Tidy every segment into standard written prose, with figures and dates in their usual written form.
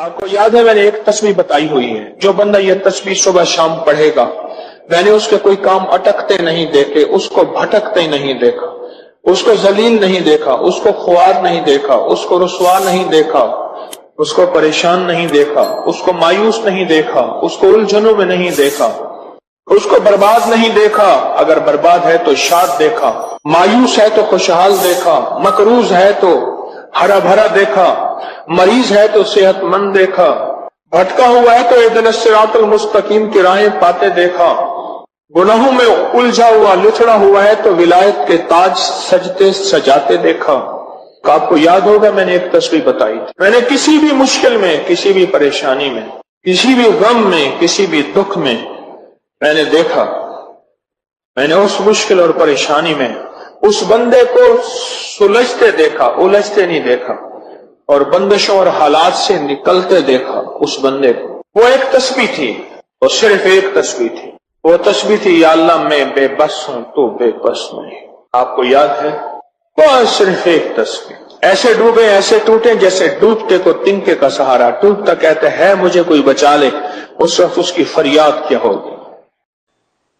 آپ کو یاد ہے میں نے ایک تسبیح بتائی ہوئی ہے، جو بندہ یہ تسبیح صبح شام پڑھے گا، میں نے اس کے کوئی کام اٹکتے نہیں دیکھے، اس کو بھٹکتے نہیں دیکھا، اس کو ذلیل نہیں دیکھا، اس کو خوار نہیں دیکھا، اس کو رسوا نہیں دیکھا، اس کو پریشان نہیں دیکھا، اس کو مایوس نہیں دیکھا، اس کو الجھنوں میں نہیں دیکھا، اس کو برباد نہیں دیکھا، اگر برباد ہے تو شاد دیکھا، مایوس ہے تو خوشحال دیکھا، مقروض ہے تو ہرا بھرا دیکھا، مریض ہے تو صحت مند دیکھا، بھٹکا ہوا ہے تو اہدنا الصراط المستقیم کی راہیں پاتے دیکھا، گناہوں میں الجھا ہوا لچڑا ہوا ہے تو ولایت کے تاج سجتے سجاتے دیکھا۔ آپ کو یاد ہوگا میں نے ایک تسبیح بتائی تھی، میں نے کسی بھی مشکل میں، کسی بھی پریشانی میں، کسی بھی غم میں، کسی بھی دکھ میں میں نے دیکھا، میں نے اس مشکل اور پریشانی میں اس بندے کو سلجھتے دیکھا، الجھتے نہیں دیکھا، اور بندشوں اور حالات سے نکلتے دیکھا اس بندے کو۔ وہ ایک تسبیح تھی، وہ صرف ایک تسبیح تھی، وہ تسبیح تھی یا اللہ میں بے بس ہوں تو بے بس نہیں۔ آپ کو یاد ہے؟ وہ صرف ایک تسبیح، ایسے ڈوبے ایسے ٹوٹے جیسے ڈوبتے کو تنکے کا سہارا، ٹوٹتا کہتے ہے مجھے کوئی بچا لے، اس وقت اس کی فریاد کیا ہوگی۔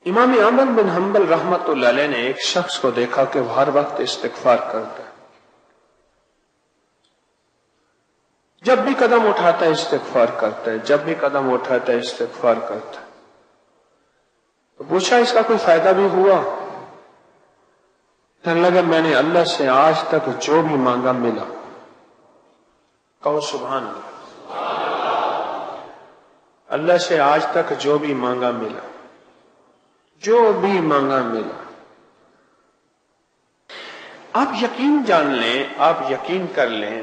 امام احمد بن حنبل رحمت اللہ علیہ نے ایک شخص کو دیکھا کہ وہ ہر وقت استغفار کرتا ہے، جب بھی قدم اٹھاتا ہے استغفار کرتا ہے، جب بھی قدم اٹھاتا ہے استغفار کرتا ہے۔ تو پوچھا اس کا کوئی فائدہ بھی ہوا؟ کہنے لگا میں نے اللہ سے آج تک جو بھی مانگا ملا۔ کہو سبحان اللہ۔ اللہ سے آج تک جو بھی مانگا ملا، جو بھی مانگا ملا۔ آپ یقین جان لیں، آپ یقین کر لیں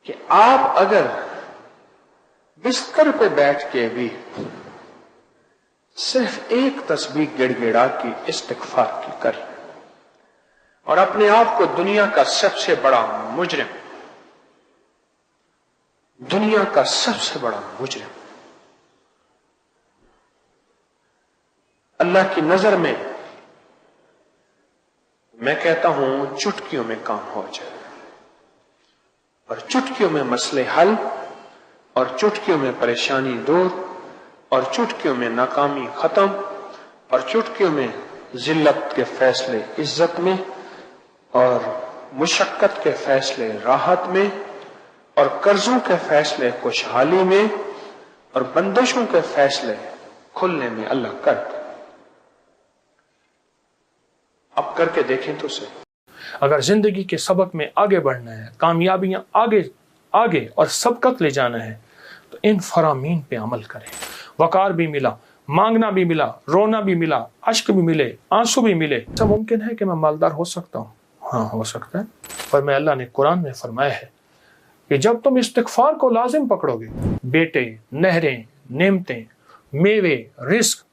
کہ آپ اگر بستر پہ بیٹھ کے بھی صرف ایک تسبیح گڑ گڑا کی استغفار کی کریں اور اپنے آپ کو دنیا کا سب سے بڑا مجرم، دنیا کا سب سے بڑا مجرم اللہ کی نظر میں، میں کہتا ہوں چٹکیوں میں کام ہو جائے، اور چٹکیوں میں مسئلے حل، اور چٹکیوں میں پریشانی دور، اور چٹکیوں میں ناکامی ختم، اور چٹکیوں میں ذلت کے فیصلے عزت میں، اور مشقت کے فیصلے راحت میں، اور قرضوں کے فیصلے خوشحالی میں، اور بندشوں کے فیصلے کھلنے میں اللہ کرتا۔ اب کر کے دیکھیں تو صحیح۔ اگر زندگی کے سبق میں آگے بڑھنا ہے، کامیابیاں آگے اور سبقت لے جانا ہے، تو ان فرامین پہ عمل کریں۔ وقار بھی ملا، مانگنا بھی ملا، رونا بھی ملا، اشک بھی ملے، آنسو بھی ملے۔ ایسا ممکن ہے کہ میں مالدار ہو سکتا ہوں؟ ہاں ہو سکتا ہے، پر میں اللہ نے قرآن میں فرمایا ہے کہ جب تم استغفار کو لازم پکڑو گے، بیٹے، نہریں، نعمتیں، میوے، رزق،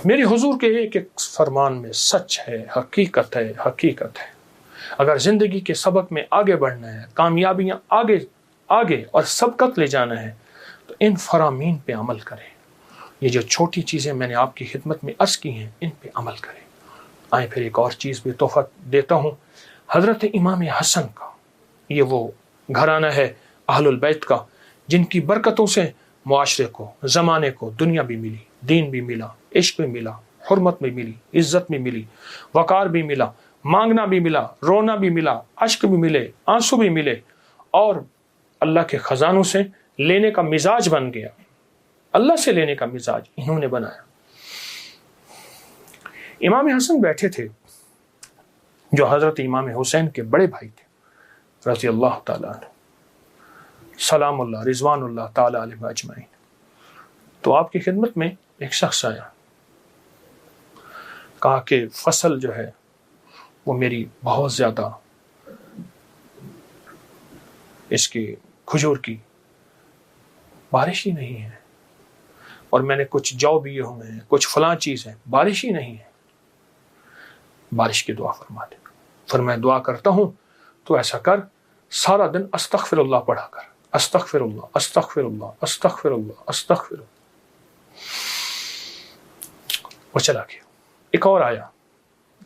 میری حضور کے ایک ایک فرمان میں سچ ہے، حقیقت ہے، حقیقت ہے۔ اگر زندگی کے سبق میں آگے بڑھنا ہے، کامیابیاں آگے اور سبقت لے جانا ہے، تو ان فرامین پہ عمل کریں۔ یہ جو چھوٹی چیزیں میں نے آپ کی خدمت میں عرض کی ہیں، ان پہ عمل کریں۔ آئیں پھر ایک اور چیز بھی تحفہ دیتا ہوں، حضرت امام حسن کا، یہ وہ گھرانہ ہے اہل البیت کا، جن کی برکتوں سے معاشرے کو، زمانے کو دنیا بھی ملی، دین بھی ملا، عشق بھی ملا، حرمت بھی ملی، عزت بھی ملی، وقار بھی ملا، مانگنا بھی ملا، رونا بھی ملا، اشک بھی ملے، آنسو بھی ملے، اور اللہ کے خزانوں سے لینے کا مزاج بن گیا۔ اللہ سے لینے کا مزاج انہوں نے بنایا۔ امام حسن بیٹھے تھے جو حضرت امام حسین کے بڑے بھائی تھے رضی اللہ تعالیٰ عنہ، سلام اللہ رضوان اللہ تعالیٰ علیہ اجمعین۔ تو آپ کی خدمت میں ایک شخص آیا، کہا کہ فصل جو ہے وہ میری بہت زیادہ، اس کی کھجور کی بارش ہی نہیں ہے، اور میں نے کچھ جو بیے ہوئے ہیں، کچھ فلاں چیز ہے، بارش ہی نہیں ہے، بارش کی دعا فرما دے۔ پھر میں دعا کرتا ہوں تو ایسا کر، سارا دن استغفر اللہ پڑھا کر، استغفر اللہ استغفر اللہ استغفر اللہ استغفر اللہ۔ وہ چلا گیا۔ ایک اور آیا،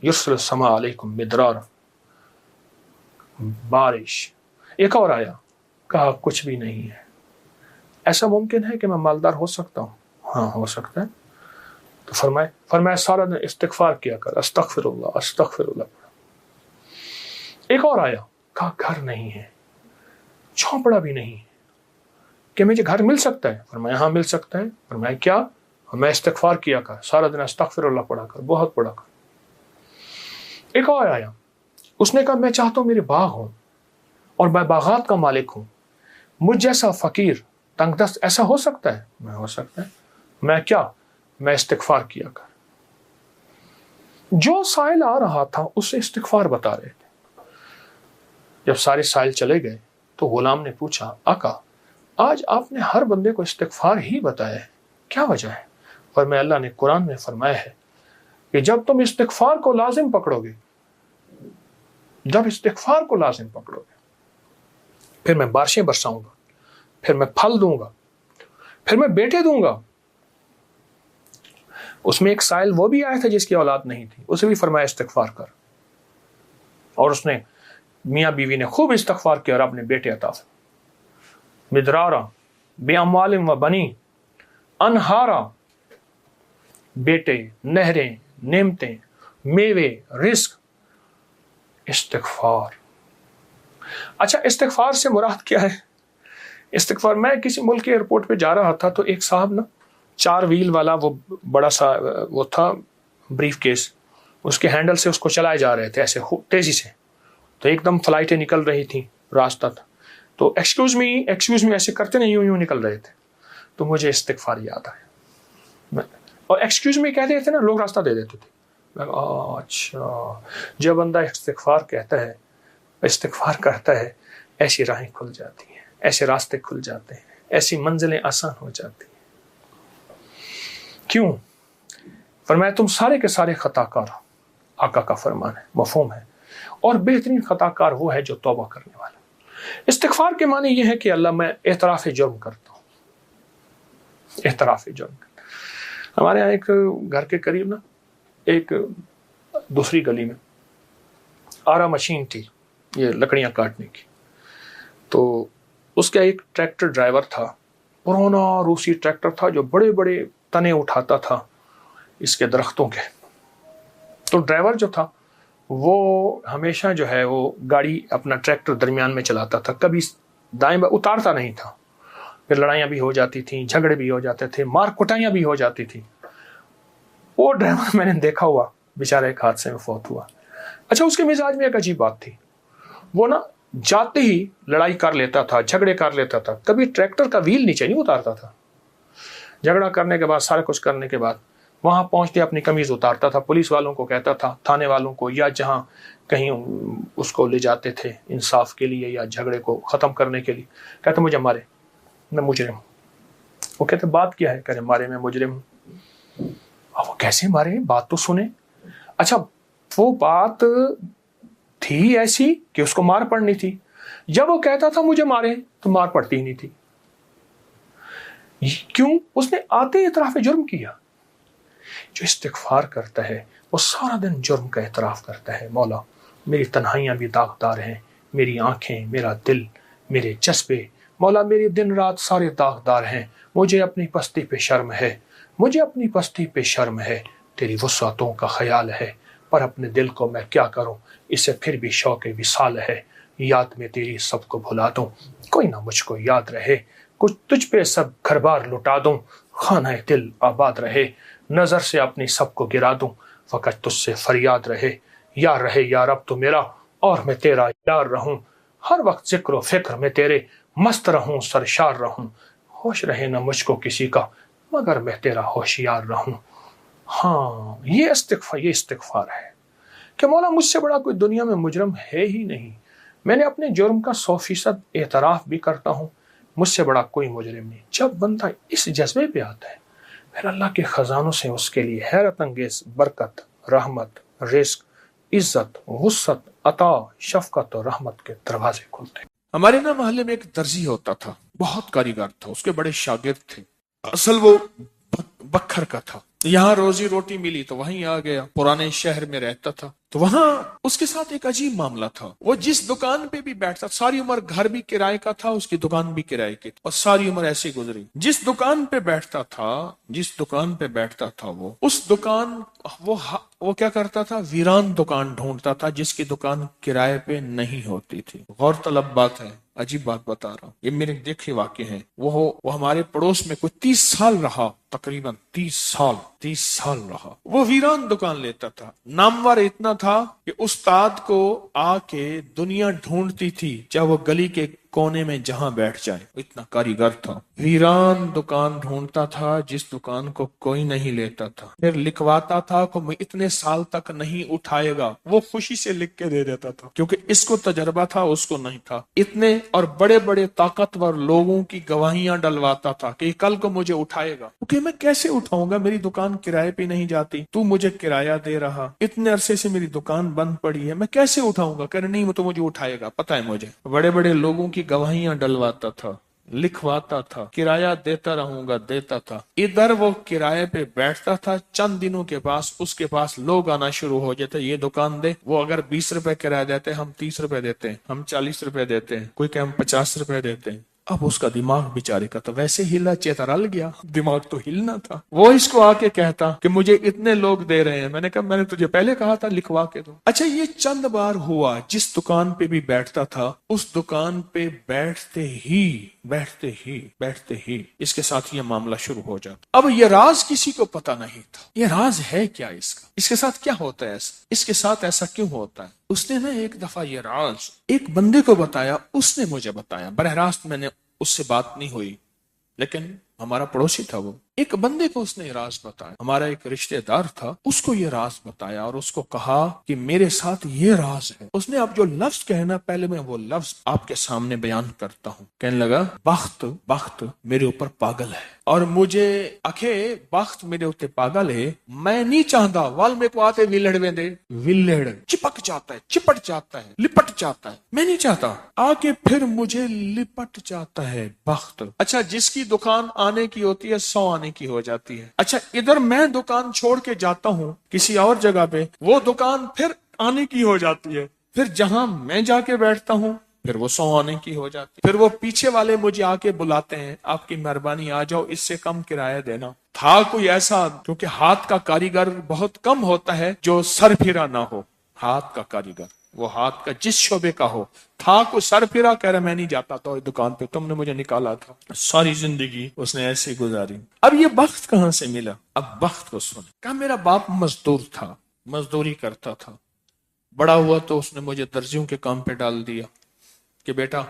یرسل السماء علیکم مدرارا، بارش۔ ایک اور آیا، کہا کچھ بھی نہیں ہے. ایسا ممکن ہے کہ میں مالدار ہو سکتا ہوں؟ ہاں ہو سکتا ہے. تو فرمایا سارا دن استغفار کیا کر، استغفر اللہ استغفر اللہ. ایک اور آیا، کہا گھر نہیں ہے، جھونپڑا بھی نہیں ہے، کہ مجھے گھر مل سکتا ہے؟ فرمایا ہاں مل سکتا ہے. فرمایا کیا؟ میں استغفار کیا کر، سارا دن استغفر اللہ پڑھا کر، بہت پڑھا کر. ایک اور آیا، اس نے کہا میں چاہتا ہوں میرے باغ ہوں اور میں باغات کا مالک ہوں، مجھ جیسا فقیر تنگ دست ایسا ہو سکتا ہے؟ میں ہو سکتا ہے. میں کیا؟ میں استغفار کیا کر. جو سائل آ رہا تھا اسے استغفار بتا رہے تھے. جب سارے سائل چلے گئے تو غلام نے پوچھا آقا آج آپ نے ہر بندے کو استغفار ہی بتایا ہے، کیا وجہ ہے؟ اور میں اللہ نے قرآن میں فرمایا ہے کہ جب تم استغفار کو لازم پکڑو گے، جب استغفار کو لازم پکڑو گے، پھر میں بارشیں برساؤں گا، پھر میں پھل دوں گا، پھر میں بیٹے دوں گا. اس میں ایک سائل وہ بھی آیا تھا جس کی اولاد نہیں تھی، اسے بھی فرمایا استغفار کر، اور اس نے میاں بیوی نے خوب استغفار کیا اور اپنے بیٹے عطا فرمائے. مدرارا بے اموال و بنی انہارا، بیٹے، نہریں، نعمتیں، میوے، رزق، استغفار. اچھا استغفار سے مراد کیا ہے؟ استغفار، میں کسی ملک کے ایئرپورٹ پہ جا رہا تھا تو ایک صاحب نا 4 ویل والا وہ بڑا سا وہ تھا بریف کیس، اس کے ہینڈل سے اس کو چلائے جا رہے تھے ایسے تیزی سے، تو ایک دم فلائٹیں نکل رہی تھیں، راستہ تھا، تو ایکسکیوز می ایسے کرتے نہیں، یوں نکل رہے تھے. تو مجھے استغفار یاد آیا، اور ایکسکیوز می کہتے تھے نا، لوگ راستہ دے دیتے تھے. اچھا جب بندہ استغفار کہتا ہے، استغفار کرتا ہے، ایسی راہیں کھل جاتی ہیں، ایسے راستے کھل جاتے ہیں، ایسی منزلیں آسان ہو جاتی ہیں. کیوں؟ فرمایا تم سارے کے سارے خطا کار ہو، آقا کا فرمان ہے، مفہوم ہے، اور بہترین خطا کار وہ ہے جو توبہ کرنے والا. استغفار کے معنی یہ ہے کہ اللہ میں اعتراف جرم کرتا ہوں، اعتراف جرم کرتا. ہمارے یہاں ایک گھر کے قریب نا ایک دوسری گلی میں آرا مشین تھی، یہ لکڑیاں کاٹنے کی. تو اس کا ایک ٹریکٹر ڈرائیور تھا، پرانا روسی ٹریکٹر تھا جو بڑے بڑے تنے اٹھاتا تھا اس کے درختوں کے. تو ڈرائیور جو تھا وہ ہمیشہ جو ہے وہ گاڑی اپنا ٹریکٹر درمیان میں چلاتا تھا، کبھی دائیں بائیں اتارتا نہیں تھا. پھر لڑائیاں بھی ہو جاتی تھیں، جھگڑے بھی ہو جاتے تھے، مار کٹائیاں بھی ہو جاتی تھیں. وہ ڈرائیور میں نے دیکھا ہوا بیچارہ ایک حادثے میں فوت ہوا. اچھا اس کے مزاج میں ایک عجیب بات تھی، وہ نا جاتے ہی لڑائی کر لیتا تھا، جھگڑے کر لیتا تھا، کبھی ٹریکٹر کا ویل نیچے نہیں اتارتا تھا. جھگڑا کرنے کے بعد، سارا کچھ کرنے کے بعد وہاں پہنچتے اپنی قمیض اتارتا تھا، پولیس والوں کو کہتا تھا، تھانے والوں کو، یا جہاں کہیں اس کو لے جاتے تھے انصاف کے لیے یا جھگڑے کو ختم کرنے کے لیے، کہتا مجھے مارے، میں مجرم ہوں. وہ کہتے بات کیا ہے؟ کہتے مارے میں مجرم ہوں. اب وہ کیسے مارے؟ بات تو سنیں. اچھا وہ بات تھی ایسی کہ اس کو مار پڑنی تھی. جب وہ کہتا تھا مجھے مارے تو مار پڑتی ہی نہیں تھی. کیوں؟ اس نے آتے اعتراف جرم کیا. جو استغفار کرتا ہے وہ سارا دن جرم کا اعتراف کرتا ہے. مولا میری تنہائیاں بھی داغدار ہیں، میری آنکھیں، میرا دل، میرے جذبے، مولا میری دن رات سارے داغدار ہیں. مجھے اپنی پستی پہ شرم ہے، مجھے اپنی پستی پہ شرم ہے. تیری وسعتوں کا خیال ہے، پر اپنے دل کو میں کیا کروں، اسے پھر بھی شوق وصال ہے. یاد میں تیری سب کو بھلا دوں، کوئی نہ مجھ کو یاد رہے. کچھ تجھ پہ سب گھر بار لٹا دوں، خانہ دل آباد رہے. نظر سے اپنی سب کو گرا دوں، فقط تجھ سے فریاد رہے. یار رہے یا رب تو میرا، اور میں تیرا یار رہوں. ہر وقت ذکر و فکر میں تیرے، مست رہوں سرشار رہوں. ہوش رہے نہ مجھ کو کسی کا، مگر میں تیرا ہوشیار رہوں. ہاں یہ استغفار ہے کہ مولا مجھ سے بڑا کوئی دنیا میں مجرم ہے ہی نہیں. میں نے اپنے جرم کا 100% اعتراف بھی کرتا ہوں، مجھ سے بڑا کوئی مجرم نہیں. جب بندہ اس جذبے پہ آتا ہے پھر اللہ کے خزانوں سے اس کے لیے حیرت انگیز برکت، رحمت، رزق، عزت، وسعت، عطا، شفقت اور رحمت کے دروازے کھلتے ہیں. ہمارے نا محلے میں ایک درزی ہوتا تھا، بہت کاریگر تھا، اس کے بڑے شاگرد تھے. اصل وہ بکھر کا تھا، یہاں روزی روٹی ملی تو وہیں آ گیا، پرانے شہر میں رہتا تھا. تو وہاں اس کے ساتھ ایک عجیب معاملہ تھا. وہ جس دکان پہ بھی بیٹھتا, ساری عمر گھر بھی کرائے کا تھا, اس کی دکان بھی کرائے کی, اور ساری عمر ایسی گزری. جس دکان پہ بیٹھتا تھا وہ اس دکان وہ کیا کرتا تھا, ویران دکان ڈھونڈتا تھا جس کی دکان کرائے پہ نہیں ہوتی تھی. غور طلب بات ہے, عجیب بات بتا رہا ہوں, یہ میرے دیکھے واقع ہیں. وہ ہمارے پڑوس میں کوئی 30 سال رہا, تقریباً 30 سال رہا. وہ ویران دکان لیتا تھا. نامور اتنا تھا کہ استاد کو آ کے دنیا ڈھونڈتی تھی, چاہے وہ گلی کے کونے میں جہاں بیٹھ جائے, اتنا کاریگر تھا. ویران دکان ڈھونڈتا تھا جس دکان کو کوئی نہیں لیتا تھا, پھر لکھواتا تھا کہ میں اتنے سال تک نہیں اٹھائے گا. وہ خوشی سے لکھ کے دے دیتا تھا, کیونکہ اس کو تجربہ تھا, اس کو نہیں تھا. اتنے اور بڑے بڑے طاقتور لوگوں کی گواہیاں ڈلواتا تھا کہ کل کو مجھے اٹھائے گا. کہ میں کیسے اٹھاؤں گا, میری دکان کرائے پہ نہیں جاتی, تو مجھے کرایہ دے رہا, اتنے عرصے سے میری دکان بند پڑی ہے, میں کیسے اٹھاؤں گا. کہہ رہے نہیں, وہ تو مجھے اٹھائے گا, پتہ ہے مجھے. بڑے بڑے لوگوں کی گواہیاں ڈلواتا تھا, لکھواتا تھا, کرایہ دیتا رہوں گا, دیتا تھا. ادھر وہ کرائے پہ بیٹھتا تھا, چند دنوں کے پاس اس کے پاس لوگ آنا شروع ہو جاتے, یہ دکان دے. وہ اگر 20 روپے کرایہ دیتے, ہم 30 روپے دیتے ہیں, ہم 40 روپے دیتے ہیں, کوئی کہ ہم 50 روپے دیتے ہیں. اب اس کا دماغ بیچارے کا تو ویسے ہلا چیترل گیا, دماغ تو ہلنا تھا. وہ اس کو آ کے کہتا کہ مجھے اتنے لوگ دے رہے ہیں. میں نے کہا میں نے تجھے پہلے کہا تھا لکھوا کے دو. اچھا, یہ چند بار ہوا. جس دکان پہ بھی بیٹھتا تھا, اس دکان پہ بیٹھتے ہی اس کے ساتھ یہ معاملہ شروع ہو جاتا. اب یہ راز کسی کو پتا نہیں تھا, یہ راز ہے کیا اس کا, اس کے ساتھ کیا ہوتا ہے, اس کے ساتھ ایسا کیوں ہوتا ہے. اس نے ایک دفعہ یہ راز ایک بندے کو بتایا, اس نے مجھے بتایا. براہ راست میں نے اس سے بات نہیں ہوئی, لیکن ہمارا پڑوسی تھا. وہ ایک بندے کو اس نے یہ راز بتایا, ہمارا ایک رشتہ دار تھا, اس کو یہ راز بتایا اور اس کو کہا کہ میرے ساتھ یہ راز ہے. اس نے اب جو لفظ کہنا, پہلے میں وہ لفظ آپ کے سامنے بیان کرتا ہوں. کہنے لگا, بخت میرے اوپر پاگل ہے, اور مجھے اکھے بخت میرے اوپر پاگل ہے. میں نہیں چاہتا وال میں کو آتے ویلڑ ویندے, ویلڑ چپک جاتا ہے, چپٹ جاتا ہے, لپٹ جاتا ہے. میں نہیں چاہتا, آگے پھر مجھے لپٹ جاتا ہے بخت. اچھا, جس کی دکان آنے کی ہوتی ہے 100 آنے کی ہو جاتی ہے. اچھا, ادھر میں دکان چھوڑ کے جاتا ہوں کسی اور جگہ پہ, وہ دکان پھر آنے کی ہو جاتی ہے. پھر جہاں میں جا کے بیٹھتا ہوں پھر وہ 100 آنے کی ہو جاتی ہے. پھر وہ پیچھے والے مجھے آ کے بلاتے ہیں, آپ کی مہربانی آ جاؤ, اس سے کم کرایہ دینا. تھا کوئی ایسا, کیونکہ ہاتھ کا کاریگر بہت کم ہوتا ہے جو سر پھرا نہ ہو. ہاتھ کا کاریگر وہ ہاتھ کا جس شعبے کا ہو, تھا کو سر پھرا. کہہ رہا میں نہیں جاتا تھا دکان پہ, تم نے مجھے نکالا تھا. ساری زندگی اس نے ایسے گزاری. اب یہ بخت کہاں سے ملا؟ اب بخت کو سن. کہا میرا باپ مزدور تھا, مزدوری کرتا تھا. بڑا ہوا تو اس نے مجھے درزیوں کے کام پہ ڈال دیا کہ بیٹا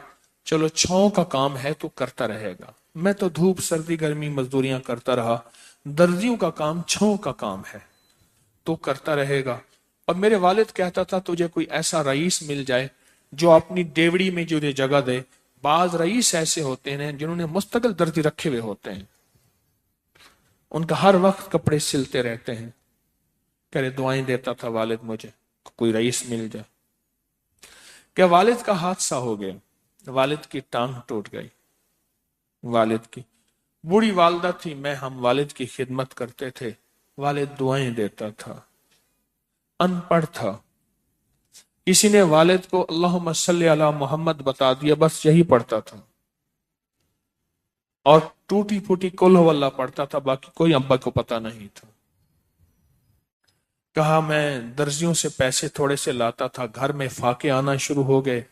چلو چھاؤں کا کام ہے تو کرتا رہے گا. میں تو دھوپ سردی گرمی مزدوریاں کرتا رہا, درزیوں کا کام چھاؤں کا کام ہے تو کرتا رہے گا. اور میرے والد کہتا تھا تجھے کوئی ایسا رئیس مل جائے جو اپنی دیوڑی میں تجھے جگہ دے. بعض رئیس ایسے ہوتے ہیں جنہوں نے مستقل درزی رکھے ہوئے ہوتے ہیں, ان کا ہر وقت کپڑے سلتے رہتے ہیں. کہہ رہے دعائیں دیتا تھا والد مجھے کوئی رئیس مل جائے. کہ والد کا حادثہ ہو گیا, والد کی ٹانگ ٹوٹ گئی. والد کی بوڑھی والدہ تھی, میں ہم والد کی خدمت کرتے تھے. والد دعائیں دیتا تھا, ان پڑھ تھا. کسی نے والد کو اللہم صلی علی محمد بتا دیا, بس یہی پڑھتا تھا, اور ٹوٹی پھوٹی قل ہو اللہ پڑھتا تھا, باقی کوئی ابا کو پتا نہیں تھا. کہا میں درزیوں سے پیسے تھوڑے سے لاتا تھا, گھر میں فاقے آنا شروع ہو گئے.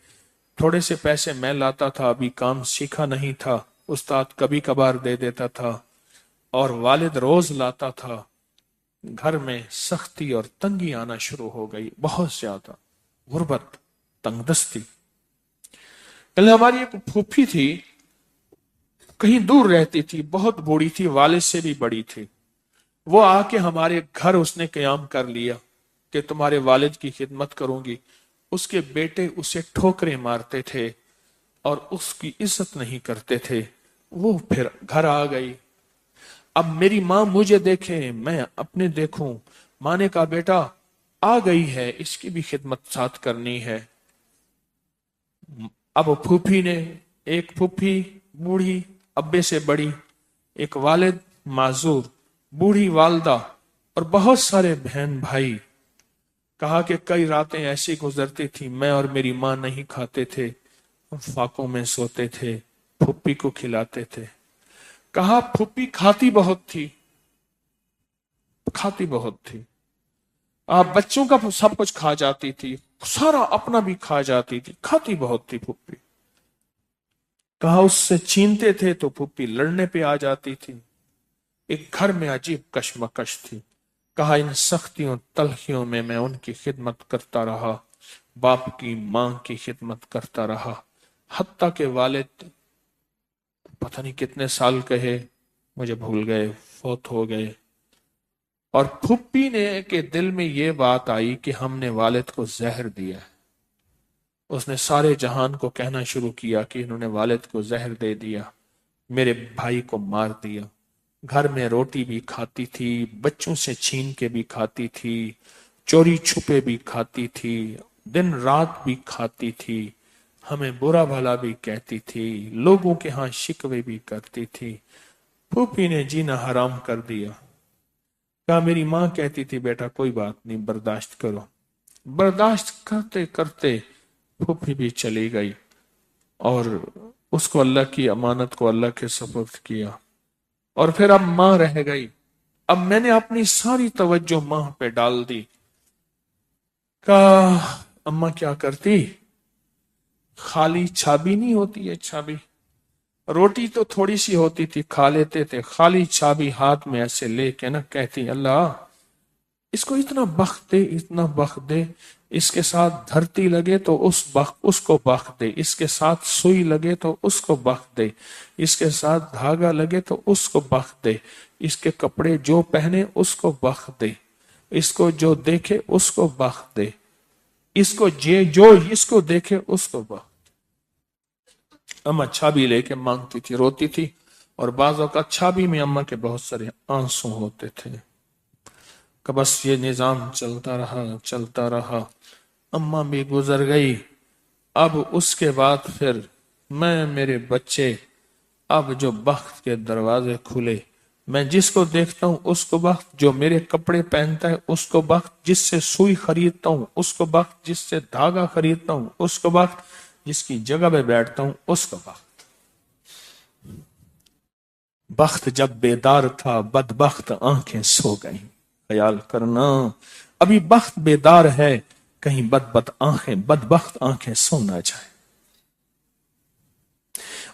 تھوڑے سے پیسے میں لاتا تھا, ابھی کام سیکھا نہیں تھا, استاد کبھی کبھار دے دیتا تھا, اور والد روز لاتا تھا. گھر میں سختی اور تنگی آنا شروع ہو گئی, بہت زیادہ غربت, تنگ دستی. ہماری ایک پھوپھی تھی, کہیں دور رہتی تھی, بہت بوڑھی تھی, والد سے بھی بڑی تھی. وہ آ کے ہمارے گھر اس نے قیام کر لیا کہ تمہارے والد کی خدمت کروں گی. اس کے بیٹے اسے ٹھوکریں مارتے تھے اور اس کی عزت نہیں کرتے تھے. وہ پھر گھر آ گئی. اب میری ماں مجھے دیکھے, میں اپنے دیکھوں. ماں نے کہا بیٹا آ گئی ہے, اس کی بھی خدمت ساتھ کرنی ہے. اب پھوپھی نے, ایک پھوپھی بوڑھی ابے سے بڑی, ایک والد معذور, بوڑھی والدہ, اور بہت سارے بہن بھائی. کہا کہ کئی راتیں ایسی گزرتی تھی میں اور میری ماں نہیں کھاتے تھے، ہم فاقوں میں سوتے تھے، پھپھی کو کھلاتے تھے۔ کہا پھپھی کھاتی بہت تھی، کھاتی بہت تھی، آپ بچوں کا سب کچھ کھا جاتی تھی، سارا اپنا بھی کھا جاتی تھی، کھاتی بہت تھی پھپھی۔ کہا اس سے چھینتے تھے تو پھپھی لڑنے پہ آ جاتی تھی۔ ایک گھر میں عجیب کشمکش تھی۔ کہا ان سختیوں تلخیوں میں میں ان کی خدمت کرتا رہا، باپ کی ماں کی خدمت کرتا رہا، حتیٰ کہ والد پتہ نہیں کتنے سال کہے مجھے بھول گئے، فوت ہو گئے۔ اور پھپھی نے کے دل میں یہ بات آئی کہ ہم نے والد کو زہر دیا۔ اس نے سارے جہان کو کہنا شروع کیا کہ انہوں نے والد کو زہر دے دیا، میرے بھائی کو مار دیا۔ گھر میں روٹی بھی کھاتی تھی، بچوں سے چھین کے بھی کھاتی تھی، چوری چھپے بھی کھاتی تھی، دن رات بھی کھاتی تھی، ہمیں برا بھلا بھی کہتی تھی، لوگوں کے ہاں شکوے بھی کرتی تھی۔ پھوپھی نے جینا حرام کر دیا۔ کہا میری ماں کہتی تھی بیٹا کوئی بات نہیں، برداشت کرو۔ برداشت کرتے کرتے پھوپھی بھی چلی گئی اور اس کو اللہ کی امانت کو اللہ کے سپرد کیا، اور پھر اب ماں رہ گئی۔ اب میں نے اپنی ساری توجہ ماں پہ ڈال دی۔ کہا اماں کیا کرتی؟ خالی چھابی نہیں ہوتی ہے، چھابی روٹی تو تھوڑی سی ہوتی تھی، کھا لیتے تھے، خالی چھابی ہاتھ میں ایسے لے کے نا کہتی اللہ اس کو اتنا بخت دے، اتنا بخت دے، اس کے ساتھ دھرتی لگے تو اس کو بخت دے، اس کے ساتھ سوئی لگے تو اس کو بخت دے، اس کے ساتھ دھاگا لگے تو اس کو بخت دے، اس کے کپڑے جو پہنے اس کو بخت دے، اس کو جو دیکھے اس کو بخت دے، اس کو جو اس کو دیکھے اس کو بخت۔ اماں چھابی لے کے مانگتی تھی، روتی تھی، اور بعض اوقات چھابی میں اماں کے بہت سارے آنسو ہوتے تھے۔ کہ بس یہ نظام چلتا رہا چلتا رہا، اماں بھی گزر گئی۔ اب اس کے بعد پھر میں میرے بچے، اب جو بخت کے دروازے کھلے، میں جس کو دیکھتا ہوں اس کو بخت، جو میرے کپڑے پہنتا ہے اس کو بخت، جس سے سوئی خریدتا ہوں اس کو بخت، جس سے دھاگا خریدتا ہوں اس کو بخت، جس کی جگہ پہ بیٹھتا ہوں اس کو بخت۔ بخت جب بیدار تھا بدبخت آنکھیں سو گئیں۔ خیال کرنا ابھی بخت بیدار ہے، کہیں بدبخت آنکھیں سو نہ جائے۔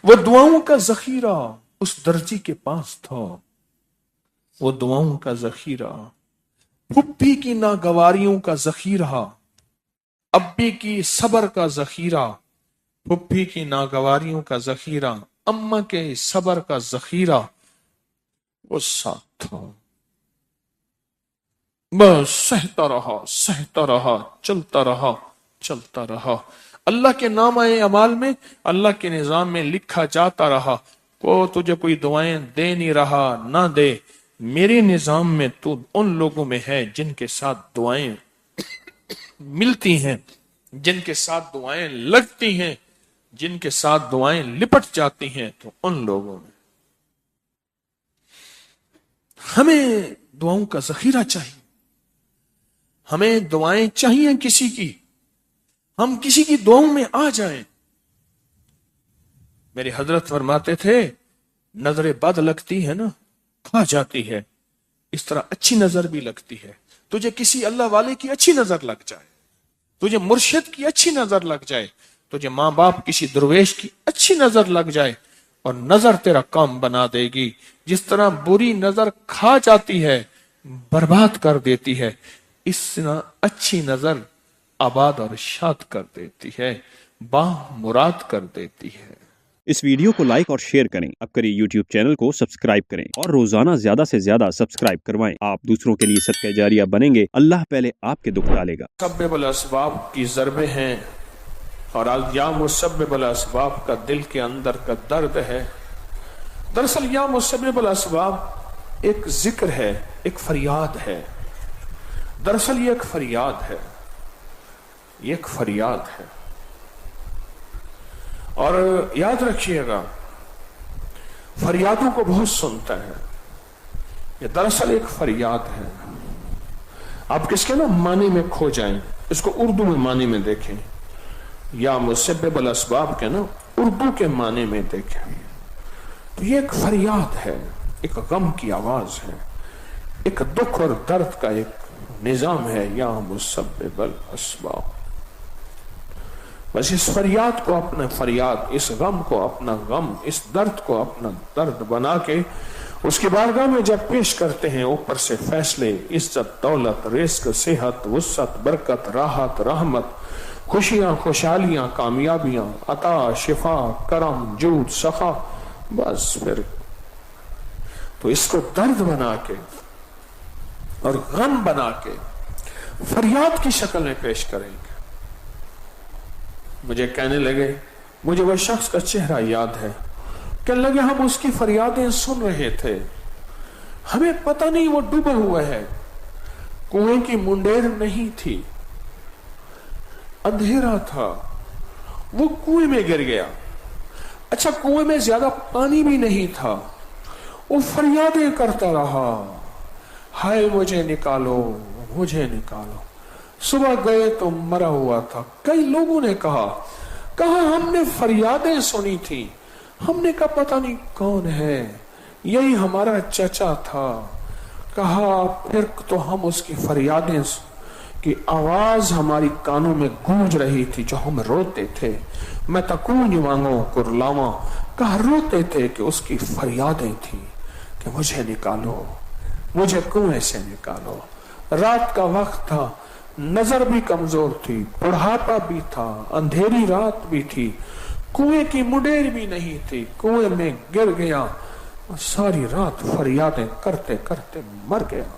وہ دعاؤں کا ذخیرہ اس درجی کے پاس تھا، وہ دعاؤں کا ذخیرہ، پھپھی کی ناگواریوں کا ذخیرہ، ابی کی صبر کا ذخیرہ، پھپھی کی ناگواریوں کا ذخیرہ، اماں کے صبر کا ذخیرہ وہ ساتھ تھا۔ بس سہتا رہا، چلتا رہا۔ اللہ کے نامہ اعمال میں، اللہ کے نظام میں لکھا جاتا رہا، کو تجھے کوئی دعائیں دے نہیں رہا، نہ دے، میرے نظام میں تو ان لوگوں میں ہے جن کے ساتھ دعائیں ملتی ہیں، جن کے ساتھ دعائیں لگتی ہیں، جن کے ساتھ دعائیں لپٹ جاتی ہیں، تو ان لوگوں میں ہمیں دعاؤں کا ذخیرہ چاہیے، ہمیں دعائیں چاہیے کسی کی، ہم کسی کی دعاؤں میں آ جائیں۔ میرے حضرت فرماتے تھے نظر بد لگتی ہے نا کھا جاتی ہے، اس طرح اچھی نظر بھی لگتی ہے۔ تجھے کسی اللہ والے کی اچھی نظر لگ جائے، تجھے مرشد کی اچھی نظر لگ جائے، تجھے ماں باپ کسی درویش کی اچھی نظر لگ جائے، اور نظر تیرا کام بنا دے گی۔ جس طرح بری نظر کھا جاتی ہے، برباد کر دیتی ہے، اس طرح اچھی نظر آباد اور شاد کر دیتی ہے، مراد کر دیتی ہے۔ اس ویڈیو کو لائک اور شیئر کریں، اب کریں یوٹیوب چینل کو سبسکرائب کریں اور روزانہ زیادہ سے زیادہ سبسکرائب کروائیں۔ آپ دوسروں کے لیے صدقہ جاریہ بنیں گے، اللہ پہلے آپ کے دکھ ڈالے گا۔ مسبب الاسباب کی ضربیں ہیں، اور یا مسبب الاسباب کا دل کے اندر کا درد ہے۔ دراصل یا مسبب الاسباب ایک ذکر ہے، ایک فریاد ہے۔ دراصل یہ ایک فریاد ہے، یہ ایک فریاد ہے، اور یاد رکھیے گا فریادوں کو بہت سنتا ہے، یہ دراصل ایک فریاد ہے۔ آپ کس کے نا معنی میں کھو جائیں، اس کو اردو میں معنی میں دیکھیں، یا مسبب الاسباب کے نا اردو کے معنی میں دیکھیں تو یہ ایک فریاد ہے، ایک غم کی آواز ہے، ایک دکھ اور درد کا ایک نظام ہے، یا مسبب الاسباب۔ بس اس فریاد کو اپنا فریاد، اس غم کو اپنا غم، اس درد کو اپنا درد بنا کے اس کی بارگاہ میں جب پیش کرتے ہیں، اوپر سے فیصلے، عزت، دولت، رزق، صحت، وسعت، برکت، راحت، رحمت، خوشیاں، خوشحالیاں، کامیابیاں، عطا، شفا، کرم، جود، سخا، بس پھر تو اس کو درد بنا کے اور غم بنا کے فریاد کی شکل میں پیش کریں گے۔ مجھے کہنے لگے، مجھے وہ شخص کا چہرہ یاد ہے، کہنے لگے ہم اس کی فریادیں سن رہے تھے، ہمیں پتہ نہیں وہ ڈوبا ہوا ہے، کنویں کی منڈیر نہیں تھی، اندھیرا تھا، وہ کنویں میں گر گیا، اچھا کنویں میں زیادہ پانی بھی نہیں تھا، وہ فریادیں کرتا رہا، ہائے مجھے نکالو، مجھے نکالو۔ صبح گئے تو مرا ہوا تھا۔ کئی لوگوں نے کہا ہم نے فریادیں سنی تھی، ہم نے کہا پتہ نہیں کون ہے، یہی ہمارا چچا تھا۔ کہا پھر تو ہم اس کی فریادیں کی آواز ہماری کانوں میں گونج رہی تھی جو ہم روتے تھے، میں تکون وانگو کرلاواں، کہا روتے تھے کہ اس کی فریادیں تھی کہ مجھے نکالو، مجھے کنویں سے نکالو۔ رات کا وقت تھا، نظر بھی کمزور تھی، بڑھاپا بھی تھا، اندھیری رات بھی تھی، کنویں کی منڈیر بھی نہیں تھی، کنویں میں گر گیا، ساری رات فریادیں کرتے کرتے مر گیا۔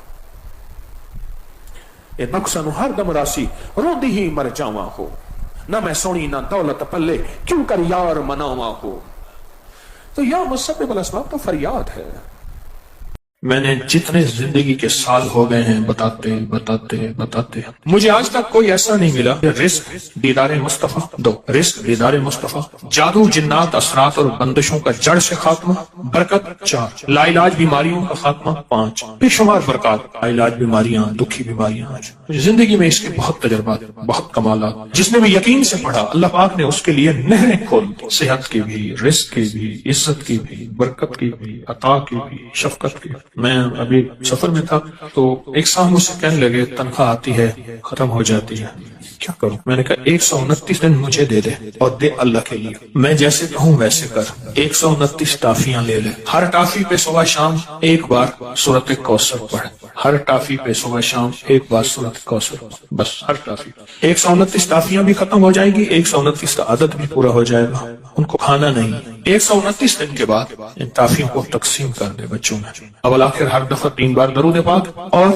اے نقصان ہر دم راسی روندی ہی مر جاواں ہو، نہ میں سونی نہ دولت پلے کیوں کر یار مناواں ہو۔ تو یا مسبب الاسباب تو فریاد ہے۔ میں نے جتنے زندگی کے سال ہو گئے ہیں بتاتے بتاتے بتاتے، مجھے آج تک کوئی ایسا نہیں ملا کہ رزق دیدار مصطفیٰ 2، رزق دیدار مصطفیٰ، جادو، جنات، اثرات اور بندشوں کا جڑ سے خاتمہ، برکت 4، لا علاج بیماریوں کا خاتمہ 5، بے شمار برکات، لا علاج بیماریاں، دکھی بیماریاں۔ زندگی میں اس کے بہت تجربات، بہت کمالات، جس نے بھی یقین سے پڑھا اللہ پاک نے اس کے لیے نہریں کھول دی، صحت کی بھی، رزق کی بھی، عزت کی بھی، برکت کی بھی، عطا کی بھی، شفقت کی بھی۔ میں ابھی سفر میں تھا تو ایک صاحب مجھ سے کہنے لگے تنخواہ آتی ہے ختم ہو جاتی ہے، کیا کروں؟ میں نے کہا 129 دن مجھے دے دے اور دے اللہ کے لیے، میں جیسے کہوں ویسے کر۔ 129 ٹافیاں لے لے، ہر ٹافی پہ صبح شام ایک بار سورۃ کوثر پڑھ، ہر ٹافی پہ صبح شام ایک بار سورۃ کوثر، بس ہر ٹافی۔ 129 ٹافیاں بھی ختم ہو جائیں گی، 129 کا عدد بھی پورا ہو جائے گا، ان کو کھانا نہیں۔ 129 دن کے بعد ان ٹافیوں کو تقسیم کر دے بچوں میں، اول آخر ہر دفعہ 3 بار درود پاک اور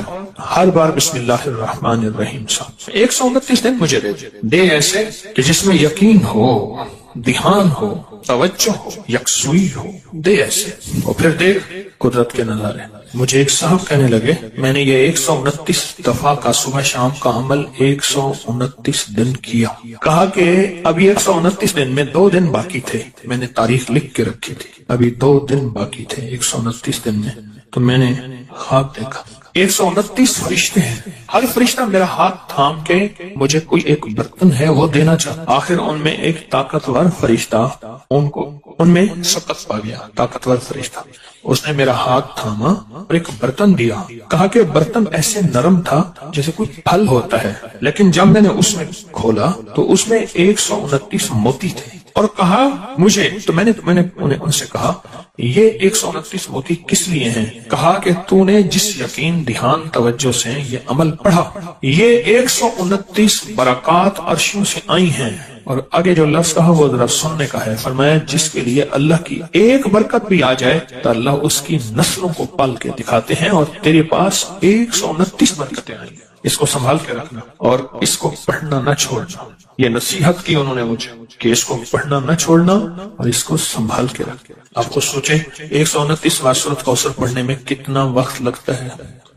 ہر بار بسم اللہ الرحمن الرحیم صاحب۔ 129 دن مجھے دے ایسے کہ جس میں یقین ہو، دھیان ہو، توجہ ہو، یکسوئی ہو، دے ایسے، اور پھر دیکھ قدرت کے نظارے۔ مجھے ایک صاحب کہنے لگے میں نے یہ 129 دفعہ کا صبح شام کا عمل 129 دن کیا، کہا کہ ابھی 129 دن میں 2 دن باقی تھے، میں نے تاریخ لکھ کے رکھی تھی، ابھی 2 دن باقی تھے 129 دن میں، تو میں نے خواب دیکھا 129 فرشتے ہیں، ہر فرشتہ میرا ہاتھ تھام کے مجھے کوئی ایک برتن ہے وہ دینا چاہتا، آخر ان میں ایک طاقتور فرشتہ ان میں سبقت پا گیا، طاقتور فرشتہ، اس نے میرا ہاتھ تھاما اور ایک برتن دیا، کہا کہ برتن ایسے نرم تھا جیسے کوئی پھل ہوتا ہے، لیکن جب میں نے اس میں کھولا تو اس میں 129 موتی تھے، اور کہا مجھے، تو میں نے ان سے کہا یہ 129 موتی کس لیے ہیں؟ کہا کہ تو نے جس یقین، دھیان، توجہ سے یہ عمل پڑھا، یہ 129 برکات عرشوں سے آئی ہیں۔ اور آگے جو لفظ کہا وہ ذرا سننے کا ہے، فرمایا جس کے لیے اللہ کی ایک برکت بھی آ جائے تو اللہ اس کی نسلوں کو پال کے دکھاتے ہیں، اور تیرے پاس 129 برکتیں آئیں گی، اس کو سنبھال کے رکھنا اور اس کو پڑھنا نہ چھوڑنا۔ یہ نصیحت کی انہوں نے مجھے کہ اس کو پڑھنا نہ چھوڑنا اور اس کو سنبھال کے رکھنا۔ آپ کو سوچیں 129 بار سورۃ کوثر پڑھنے میں کتنا وقت لگتا ہے،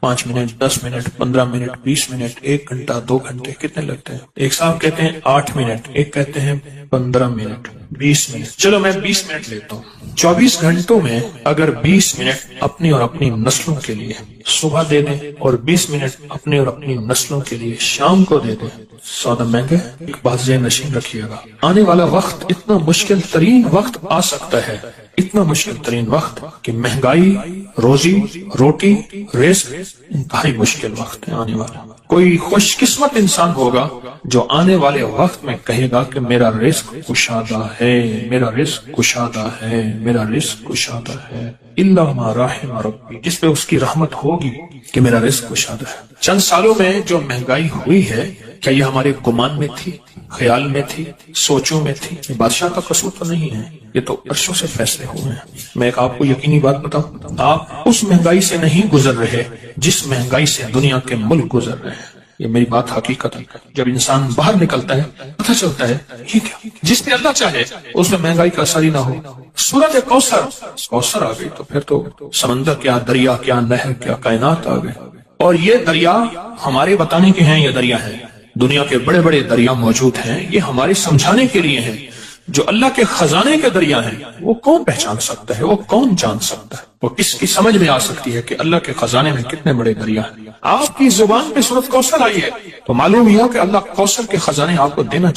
5 منٹ, 10 منٹ, 15 منٹ, 20 منٹ, 1 گھنٹہ, 2 گھنٹے کتنے لگتے ہیں؟ ایک صاحب کہتے ہیں 8 منٹ, ایک کہتے ہیں 15 منٹ, 20 منٹ. چلو میں 20 منٹ لیتا ہوں. 24 گھنٹوں میں اگر 20 منٹ اپنی اور اپنی نسلوں کے لیے صبح دے دیں اور 20 منٹ اپنی اور اپنی نسلوں کے لیے شام کو دے دیں, سودا مہنگا. ایک بات ذہن نشین رکھیے گا, آنے والا وقت اتنا مشکل ترین وقت آ سکتا ہے, اتنا مشکل ترین وقت کہ مہنگائی, روزی روٹی, رزق انتہائی مشکل وقت ہے آنے والا. کوئی خوش قسمت انسان ہوگا جو آنے والے وقت میں کہے گا کہ میرا رزق کشادہ ہے, میرا رزق کشادہ ہے, میرا رزق کشادہ ہے. الا ما رحم ربی, جس پہ اس کی رحمت ہوگی کہ میرا رزق کشادہ ہے. چند سالوں میں جو مہنگائی ہوئی ہے, کیا یہ ہمارے گمان میں تھی, خیال میں تھی, سوچوں میں تھی؟ یہ بادشاہ کا قصور تو نہیں ہے, یہ تو عرشوں سے فیصلے ہوئے ہیں. میں ایک آپ کو یقینی بات بتاؤں, آپ اس مہنگائی سے نہیں گزر رہے جس مہنگائی سے دنیا کے ملک گزر رہے ہیں. یہ میری بات حقیقت ہے. جب انسان باہر نکلتا ہے پتہ چلتا ہے یہ کیا, جس میں اللہ چاہے اس میں مہنگائی کا اثر ہی نہ ہو. سورۃ کوثر آ گئی تو پھر تو سمندر کیا, دریا کیا, نہر کیا, کائنات آ گئے. اور یہ دریا ہمارے بتانے کے ہیں, یہ دریا ہے, دنیا کے بڑے بڑے دریا موجود ہیں, یہ ہمارے سمجھانے کے لیے ہیں. جو اللہ کے خزانے کے دریا ہیں وہ کون پہچان سکتا ہے, وہ کون جان سکتا ہے, وہ کس کی سمجھ میں آ سکتی ہے کہ اللہ کے خزانے میں کتنے بڑے دریا ہیں. آپ کی زبان پہ سورۃ کوثر آئی ہے تو معلوم ہوا کہ اللہ کوثر کے خزانے آپ کو دینا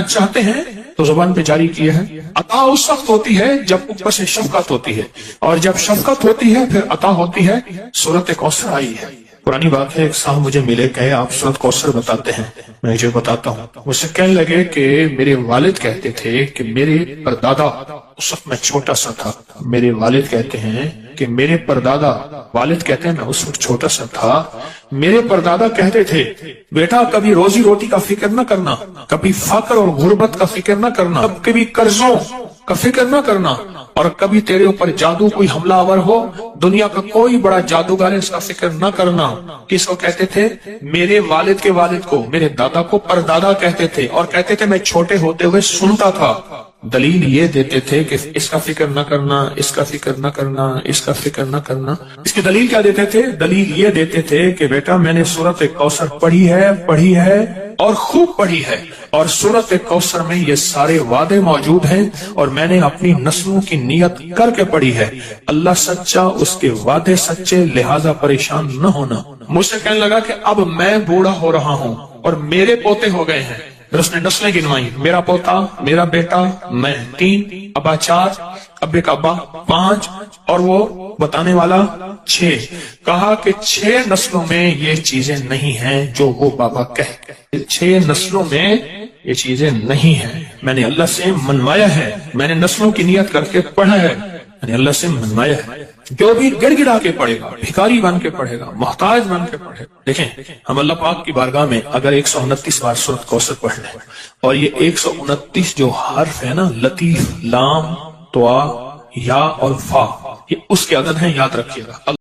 چاہتے ہیں تو زبان پہ جاری کیے ہیں. عطا اس وقت ہوتی ہے جب اوپر سے شفقت ہوتی ہے, اور جب شفقت ہوتی ہے پھر عطا ہوتی ہے. سورۃ کوثر آئی ہے. پرانی بات ہے, ایک صاحب مجھے ملے, کہے آپ سورۃ کوثر بتاتے ہیں. میں جو بتاتا ہوں, مجھ سے کہنے لگے کہ میرے والد کہتے تھے کہ میرے پردادا, اس وقت میں چھوٹا سا تھا, میرے والد کہتے ہیں کہ میرے پردادا, والد کہتے ہیں میں اس وقت چھوٹا سا تھا, میرے پردادا کہتے تھے بیٹا کبھی روزی روٹی کا فکر نہ کرنا, کبھی فقر اور غربت کا فکر نہ کرنا, کبھی قرضوں کا فکر نہ کرنا, اور کبھی تیرے اوپر جادو کوئی حملہ آور ہو, دنیا کا کوئی بڑا جادوگر ہے اس کا فکر نہ کرنا. کس کو کہتے تھے؟ میرے والد کے والد کو, میرے دادا کو پردادا کہتے تھے, اور کہتے تھے میں چھوٹے ہوتے ہوئے سنتا تھا. دلیل یہ دیتے تھے کہ اس کا فکر نہ کرنا, اس کا فکر نہ کرنا, اس کا فکر نہ کرنا. اس کی دلیل کیا دیتے تھے؟ دلیل یہ دیتے تھے کہ بیٹا میں نے سورۃ کوثر پڑھی ہے اور خوب پڑھی ہے, اور سورۃ کوثر میں یہ سارے وعدے موجود ہیں, اور میں نے اپنی نسلوں کی نیت کر کے پڑھی ہے. اللہ سچا, اس کے وعدے سچے, لہذا پریشان نہ ہونا. مجھ سے کہنے لگا کہ اب میں بوڑھا ہو رہا ہوں اور میرے پوتے ہو گئے ہیں. پھر اس نے نسلیں گنوائی, میرا پوتا, میرا بیٹا, میں 3, ابا 4, ابے کا ابا 5, اور وہ بتانے والا 6. کہا کہ 6 نسلوں میں یہ چیزیں نہیں ہیں جو وہ بابا کہے, 6 نسلوں میں یہ چیزیں نہیں ہیں. میں نے اللہ سے منوایا ہے, میں نے نسلوں کی نیت کر کے پڑھا ہے, میں نے اللہ سے منوایا ہے. جو بھی گڑ گڑا کے پڑھے گا, بھکاری بن کے پڑھے گا, محتاج بن کے پڑھے گا. دیکھیں ہم اللہ پاک کی بارگاہ میں اگر 129 بار سورۃ کوثر پڑھ لیں, اور یہ 129 جو حرف ہے نا, لطیف, لام, طا, یا اور فا, یہ اس کے عدد ہیں, یاد رکھیے گا.